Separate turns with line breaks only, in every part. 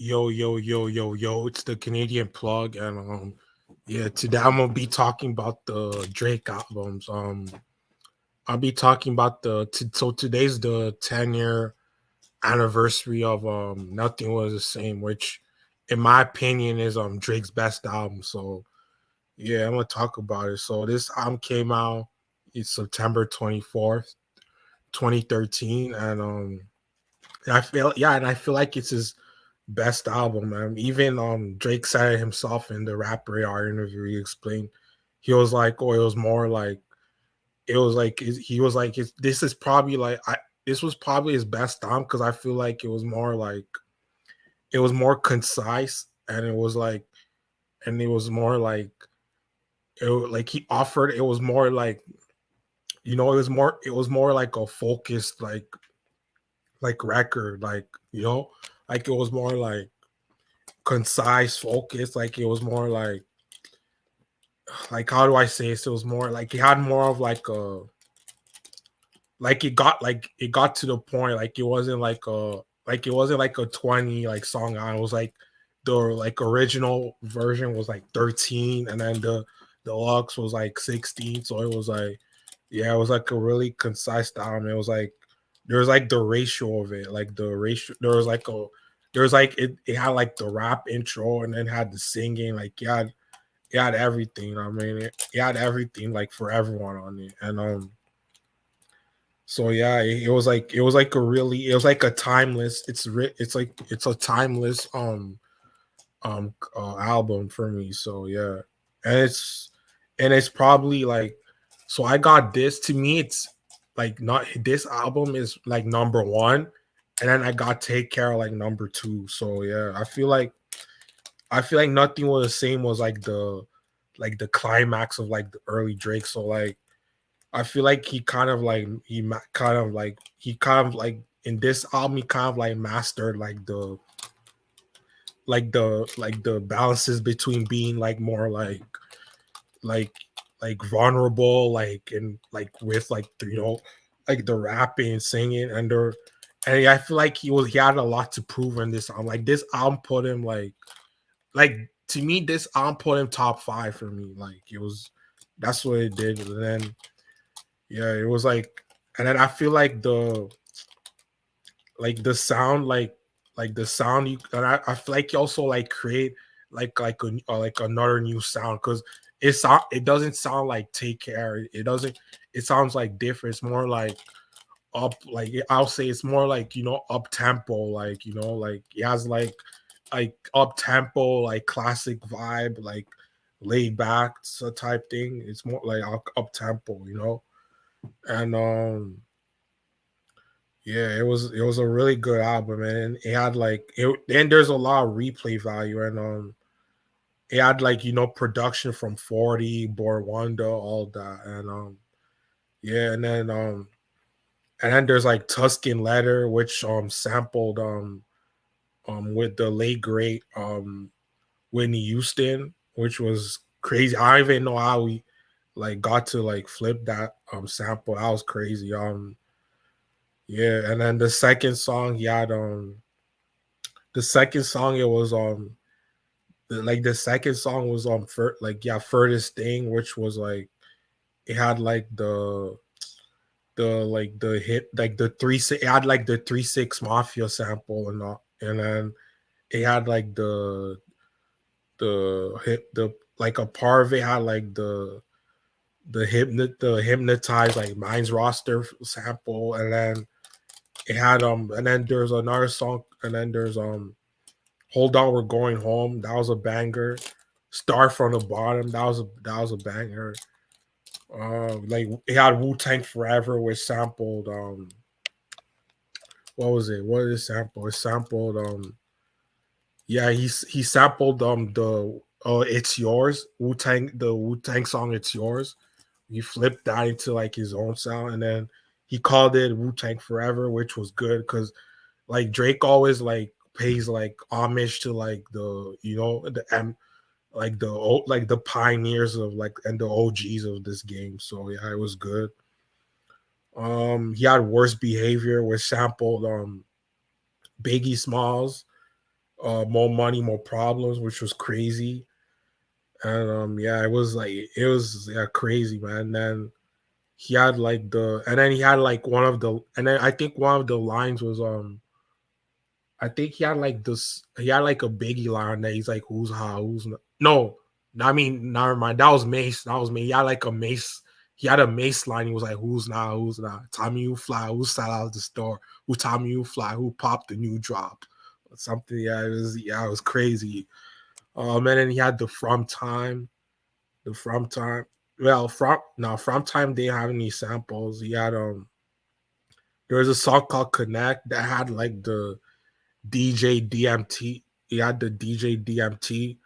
Yo, yo, yo, yo, yo, it's the Canadian plug, and yeah, today I'm gonna be talking about the Drake albums. I'll be talking about so today's the 10-year anniversary of Nothing Was the Same, which in my opinion is Drake's best album. So yeah, I'm gonna talk about it. So this album came out it's September 24th, 2013, and I feel like it's his best album, man. Even Drake said it himself in the Rap Radar interview. He explained he was like, oh, it was more like he was like this is probably like this was probably his best album because I feel like it was more concise and it was more like like he offered it was more like it was more like a focused record like it was more like concise focus like it was more like how do I say this? It was more like he had more of like a like it got to the point like it wasn't like a 20 like song on it was like the like original version was like 13 and then the deluxe was like 16, so it was like yeah, it was like a really concise album. It was like there was like the ratio of it, like the ratio. There was like it had like the rap intro and then had the singing. Like it had everything. You know what I mean, it had everything like for everyone on it. And so yeah, it was like a really it was like a timeless. It's a timeless album for me. So yeah, and it's probably like so I got this to me it's like not this album is like number one, and then I got Take Care like number two. So yeah, I feel like Nothing Was the Same was like the climax of like the early Drake. So like I feel like he kind of like in this album he kind of like mastered like the balances between being like more like like vulnerable and like with like like the rapping singing and I feel like he had a lot to prove in this album. Like this album put him like to me this album put him top five for me. Like it was that's what it did. And then yeah, it was like and then I feel like the sound like the sound you and I feel like you also like create like another new sound because it doesn't sound like Take Care. It doesn't it sounds like different. It's more like up I'll say it's more like up tempo like like it has like up tempo like classic vibe like laid back so type thing. It's more like up tempo, and yeah, it was a really good album, and it had like it. And there's a lot of replay value, and it had like production from 40, Borwanda, all that, and yeah, and then there's like Tuscan Letter, which sampled with the late great Whitney Houston, which was crazy. I don't even know how we like got to like flip that sample. That was crazy. Yeah, and then the second song he had the second song it was the second song was like yeah Furthest Thing, which was like it had like the like the hit like the it had like the 3-6 Mafia sample and all, and then it had like the hit the like a part of it had like the hypnotized like Minds Roster sample, and then it had and then there's another song, and then there's Hold On, We're Going Home. That was a banger. Start from the Bottom. That was a banger. Like it had Wu Tang Forever, which sampled what was it? What did it sample? It sampled yeah, he sampled the It's Yours, Wu Tang, the Wu Tang song It's Yours. He flipped that into like his own sound, and then he called it Wu Tang Forever, which was good because like Drake always like pays like homage to like the like like the pioneers of like and the OGs of this game. So yeah, it was good. He had Worst Behavior, which sampled Biggie Smalls. More Money, More Problems, which was crazy. And yeah, it was yeah, crazy, man. And then he had like and then he had like and then I think one of the lines was I think he had like he had like a Biggie line that he's like, who's how, who's not. No, I mean, never mind. That was Mace. That was me. He had like a Mace. He had a Mace line. He was like, who's not, who's not. Tommy, you fly. Who sat out the store? Who Tommy, you fly? Who popped the new drop? Something. It was crazy. And then he had the From Time. The From Time. Well, From Time they have any samples. He had there was a song called Connect that had like the DJ DMT. He had the DJ DMT,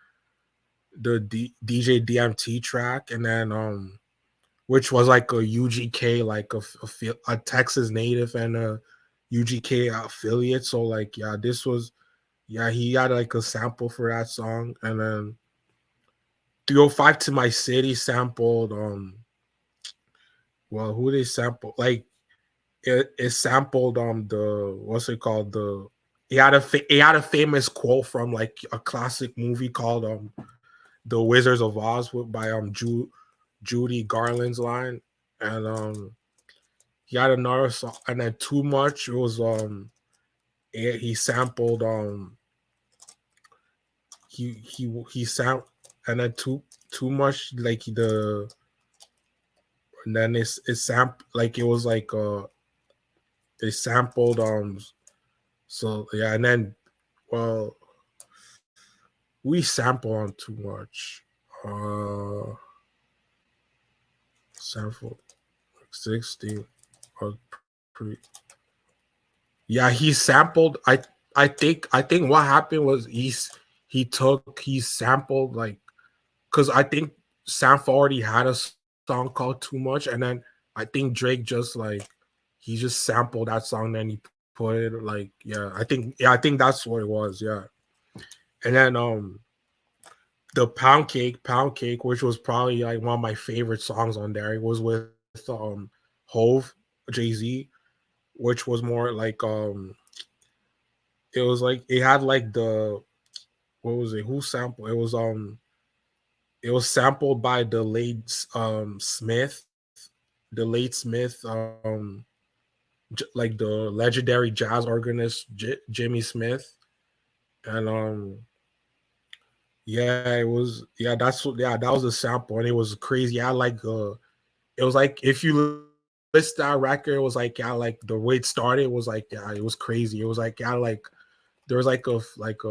DJ DMT track, and then which was like a UGK, like a Texas native and a UGK affiliate. So like yeah, he had like a sample for that song, and then 305 to My City sampled well, who they sampled, like it sampled the what's it called, it had a famous quote from like a classic movie called The Wizards of Oz by Judy Garland's line. And he had another song, and then Too Much, it was he sampled he sampled, and then too much like and then it's sampled like it was like they sampled so yeah, and then well, we sample on Too Much. Sample 60 or pretty. Yeah, he sampled. I think what happened was he sampled like, because I think Sampha already had a song called Too Much, and then I think Drake just like he just sampled that song, then he put it like I think that's what it was, yeah. And then the Pound Cake, which was probably like one of my favorite songs on there. It was with Hove, Jay-Z, which was more like it was like it had like the what was it? Who sampled? It was sampled by the late Smith, like the legendary jazz organist Jimmy Smith. And yeah, it was that was a sample, and it was crazy. I like it was like if you list that record, it was like like the way it started was like it was crazy. It was like like there was like like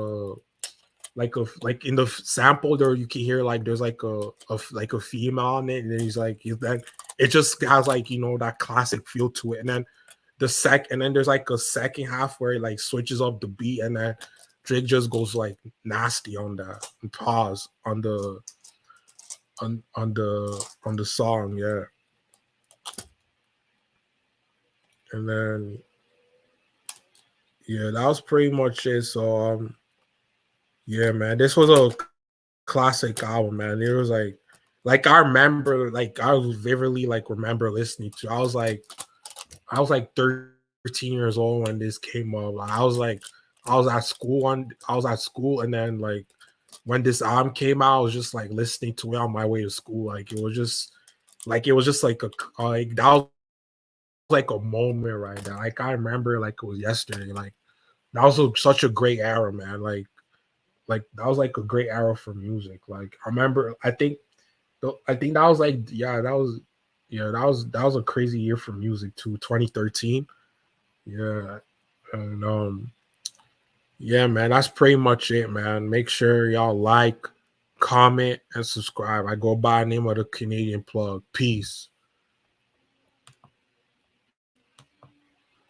in the sample there you can hear like there's like a female on it, and then he's like it just has like that classic feel to it. And then and then there's like a second half where it like switches up the beat, and then Drake just goes like nasty on that and pause on the on the song, yeah. And then yeah, that was pretty much it. So yeah, man, this was a classic album, man. It was like I remember, like I was vividly like remember listening to. I was like 13 years old when this came up. Like, I was at school, and then like when this album came out, I was just like listening to it on my way to school. Like it was just like like that was like a moment right now. Like I remember like it was yesterday. Like that was such a great era, man. Like that was like a great era for music. Like I remember, I think that was like that was a crazy year for music too. 2013, yeah, and yeah, man, that's pretty much it, man. Make sure y'all like, comment, and subscribe. I go by the name of the Canadian Plug. Peace.